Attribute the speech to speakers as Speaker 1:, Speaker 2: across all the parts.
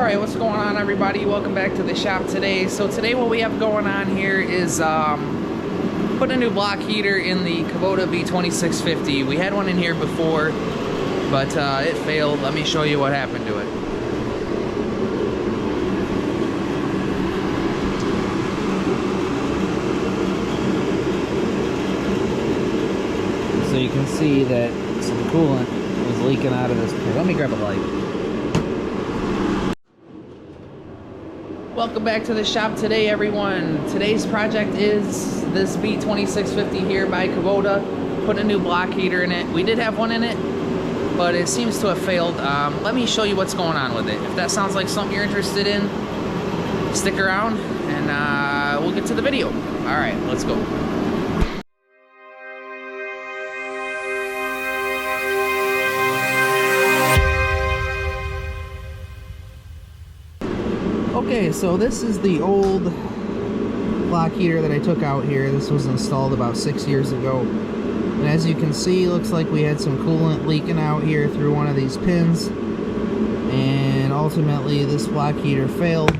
Speaker 1: Alright, what's going on, everybody? Welcome back to the shop today. So today what we have going on here is put a new block heater in the Kubota B2650. We had one in here before, but it failed. Let me show you what happened to it. So you can see that some coolant was leaking out of this pit. Let me grab a light. Welcome back to the shop today, everyone. Today's project is this B2650 here by Kubota. Put a new block heater in it. We did have one in it, but it seems to have failed. Let me show you what's going on with it. If that sounds like something you're interested in, stick around and we'll get to the video. All right, let's go. Okay, so this is the old block heater that I took out here. This was installed about 6 years ago. And as you can see, looks like we had some coolant leaking out here through one of these pins. And ultimately, this block heater failed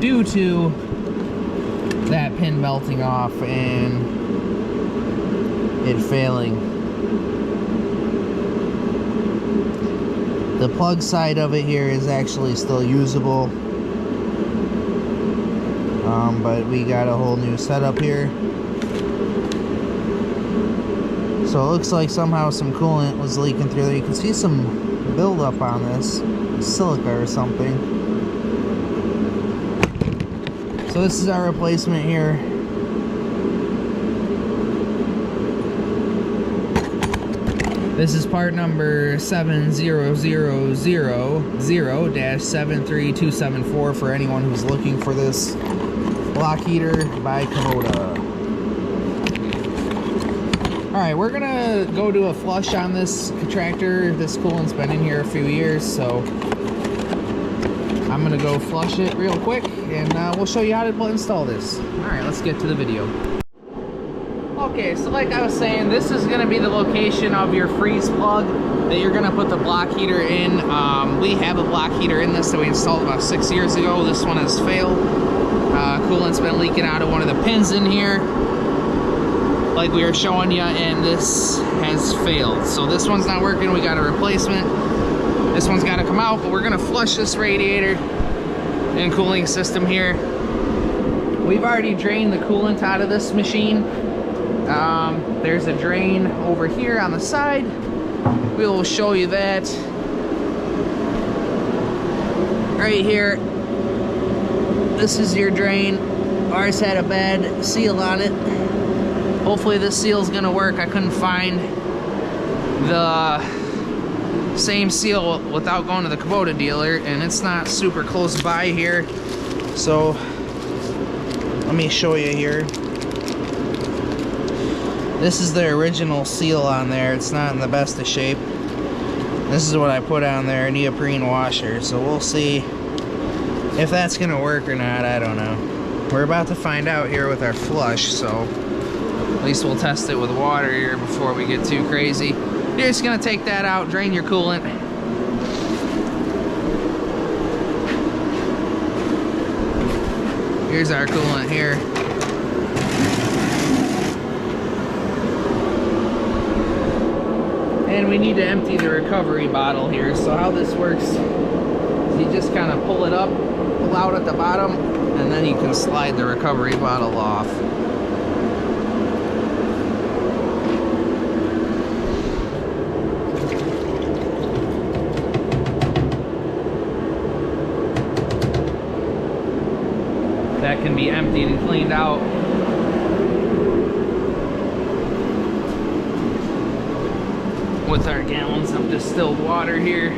Speaker 1: due to that pin melting off and it failing. The plug side of it here is actually still usable. But we got a whole new setup here. So it looks like somehow some coolant was leaking through there. You can see some buildup on this, silica or something. So this is our replacement here. This is part number 70000-73274 for anyone who's looking for this block heater by Kubota. Alright, we're gonna go do a flush on this tractor. This coolant's been in here a few years, so I'm gonna go flush it real quick and we'll show you how to install this. Alright, let's get to the video. Okay, so like I was saying, this is going to be the location of your freeze plug that you're going to put the block heater in. We have a block heater in this that we installed about 6 years ago. This one has failed. Coolant's been leaking out of one of the pins in here, like we were showing you, and this has failed. So this one's not working. We got a replacement. This one's got to come out, but we're going to flush this radiator and cooling system here. We've already drained the coolant out of this machine. There's a drain over here on the side. We will show you that right here. This is your drain. Ours had a bad seal on it. Hopefully this seal is gonna work. I couldn't find the same seal without going to the Kubota dealer, and it's not super close by here. So let me show you here. This is the original seal on there. It's not in the best of shape. This is what I put on there, neoprene washer. So we'll see if that's gonna work or not. I don't know. We're about to find out here with our flush, so at least we'll test it with water here before we get too crazy. You're just gonna take that out, drain your coolant. Here's our coolant here. And we need to empty the recovery bottle here. So how this works is you just kind of pull it up, pull out at the bottom, and then you can slide the recovery bottle off. That can be emptied and cleaned out. With our gallons of distilled water here.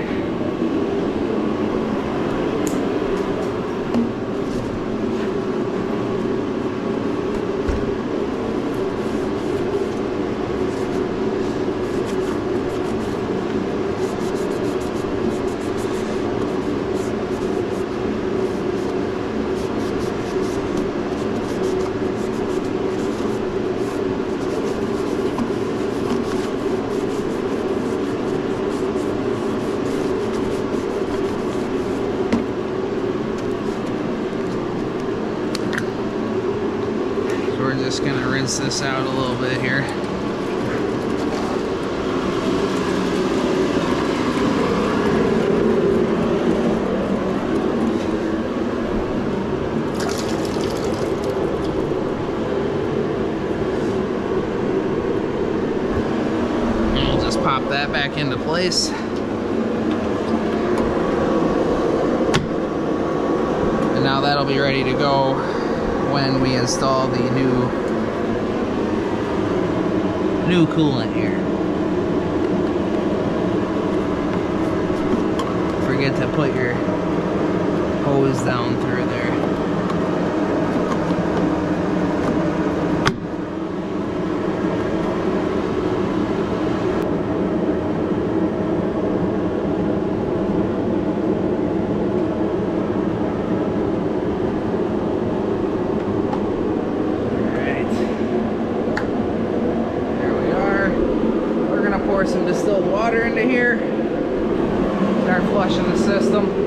Speaker 1: rinse this out a little bit here. And we'll just pop that back into place. And now that'll be ready to go when we install the new coolant here. Forget to put your hose down through there. Some distilled water into here. Start flushing the system.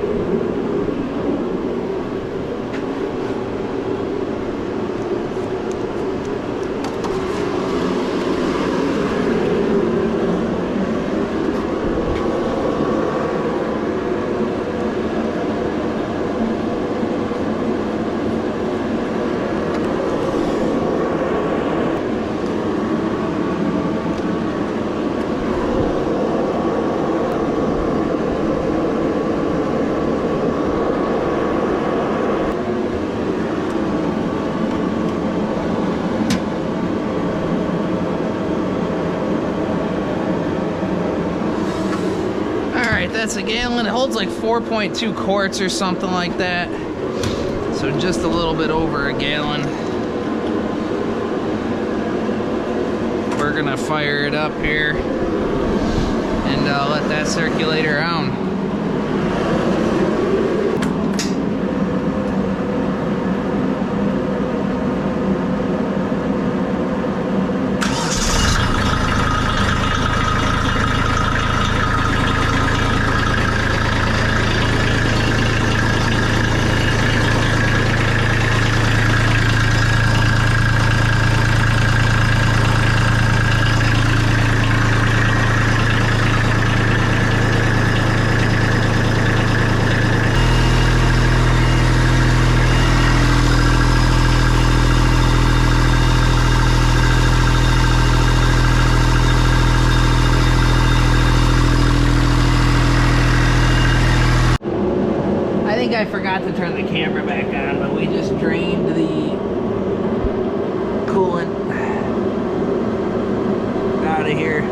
Speaker 1: That's a gallon. It holds like 4.2 quarts or something like that. So just a little bit over a gallon. We're gonna fire it up here and let that circulate around. I forgot to turn the camera back on, but we just drained the coolant out of here.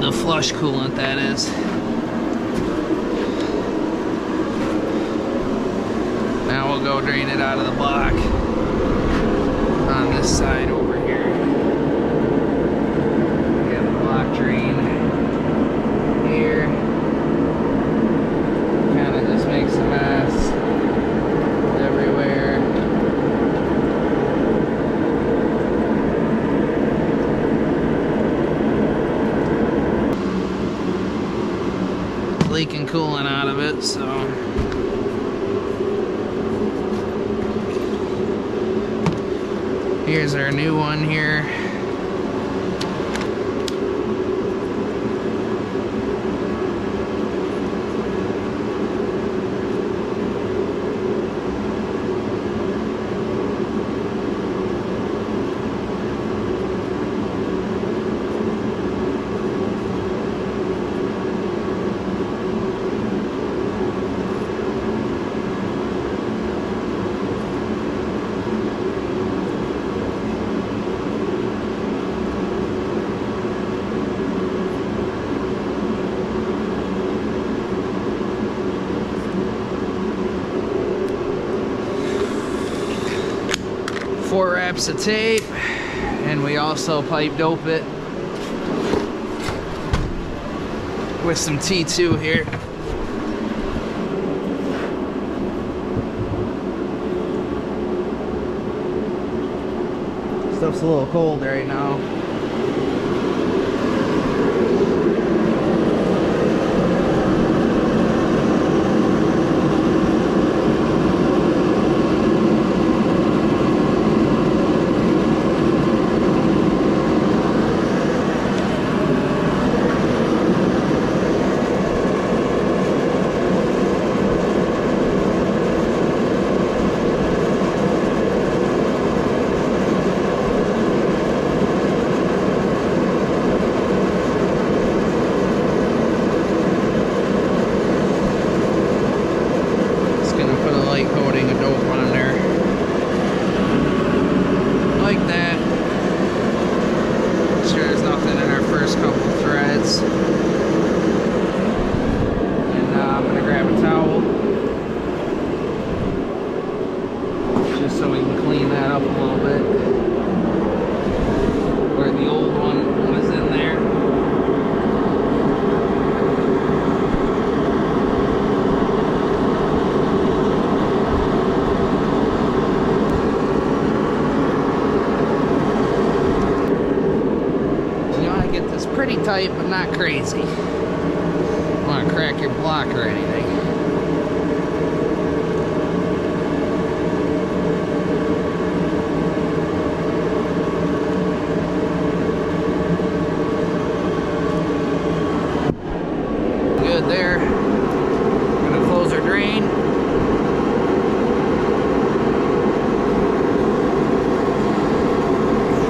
Speaker 1: The flush coolant, that is. Now we'll go drain it out of the block on this side over here. We have a block drain here. Kind of just makes a mess everywhere. Leaking coolant out of it, so here's our new one here. Four wraps of tape, and we also pipe dope it with some T2 here. Stuff's a little cold right now. pretty tight, but not crazy. Don't want to crack your block or anything. Good there. I'm gonna close our drain.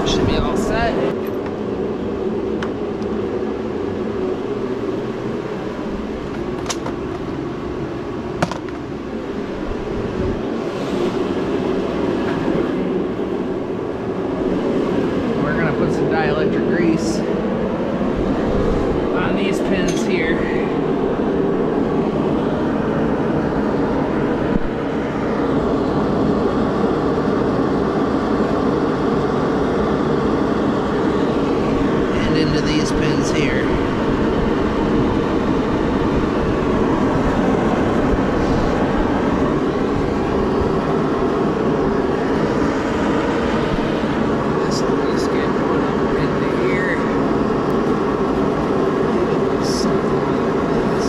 Speaker 1: Should be all set. We're gonna put some dielectric grease on these pins here. Into these pins here. This will just get put up into here. Something like this.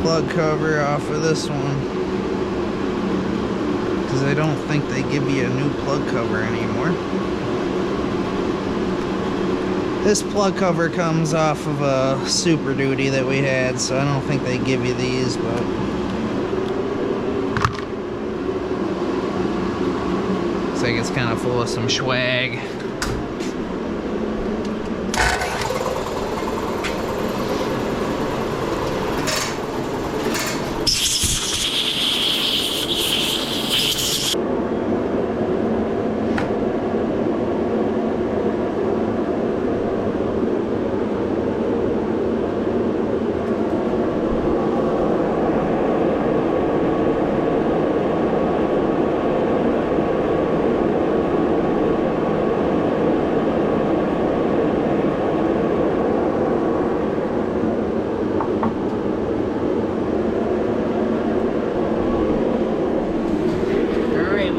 Speaker 1: Plug cover off of this one, because I don't think they give you a new plug cover anymore. This plug cover comes off of a Super Duty that we had, so I don't think they give you these, but looks like it's kind of full of some swag.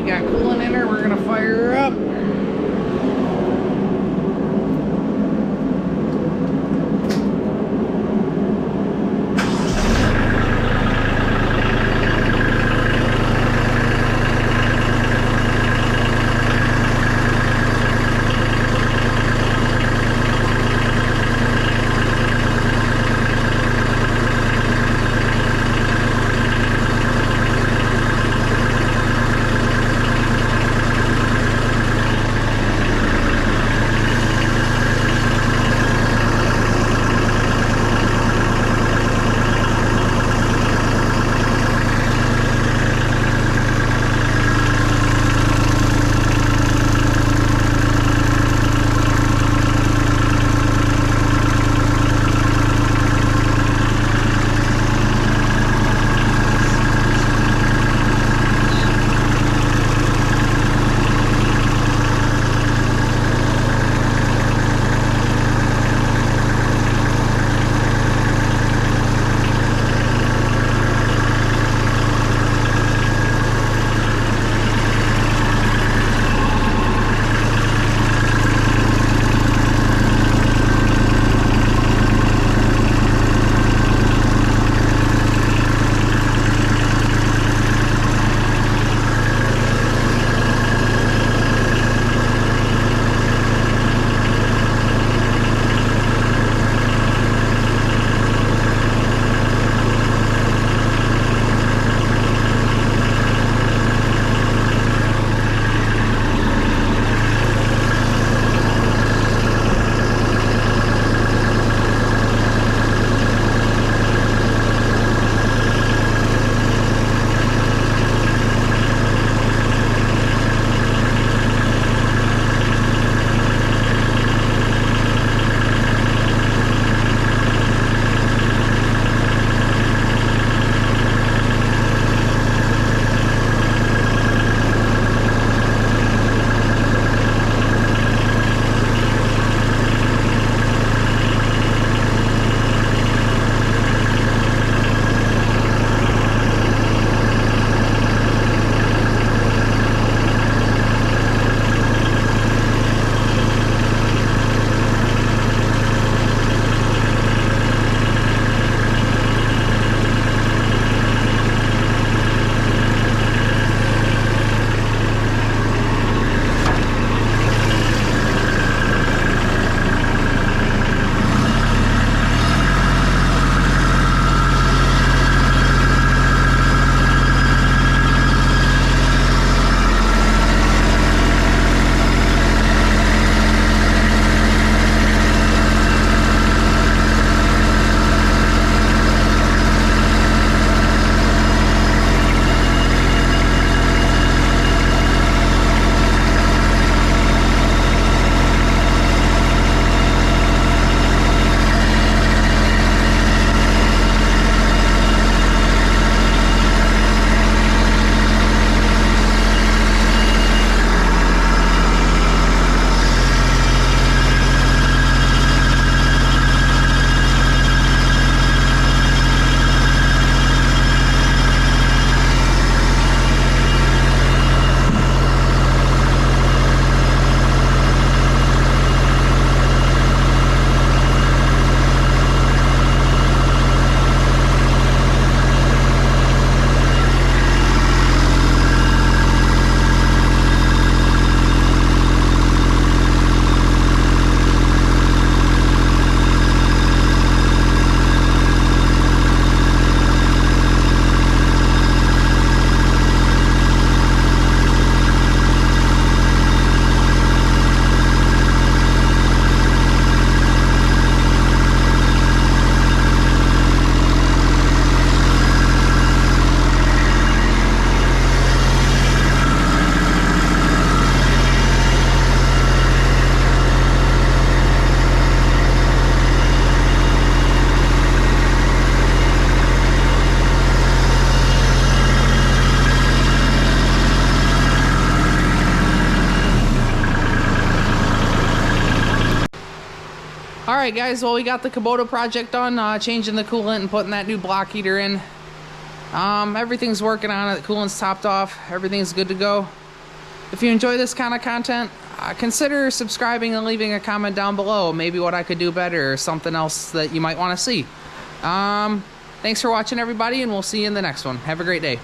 Speaker 1: Got coolant in her, we're gonna fire her up. Alright guys, well we got the Kubota project done, changing the coolant and putting that new block heater in. Everything's working on it, the coolant's topped off, everything's good to go. If you enjoy this kind of content, consider subscribing and leaving a comment down below, maybe what I could do better or something else that you might want to see. Thanks for watching everybody, and we'll see you in the next one. Have a great day.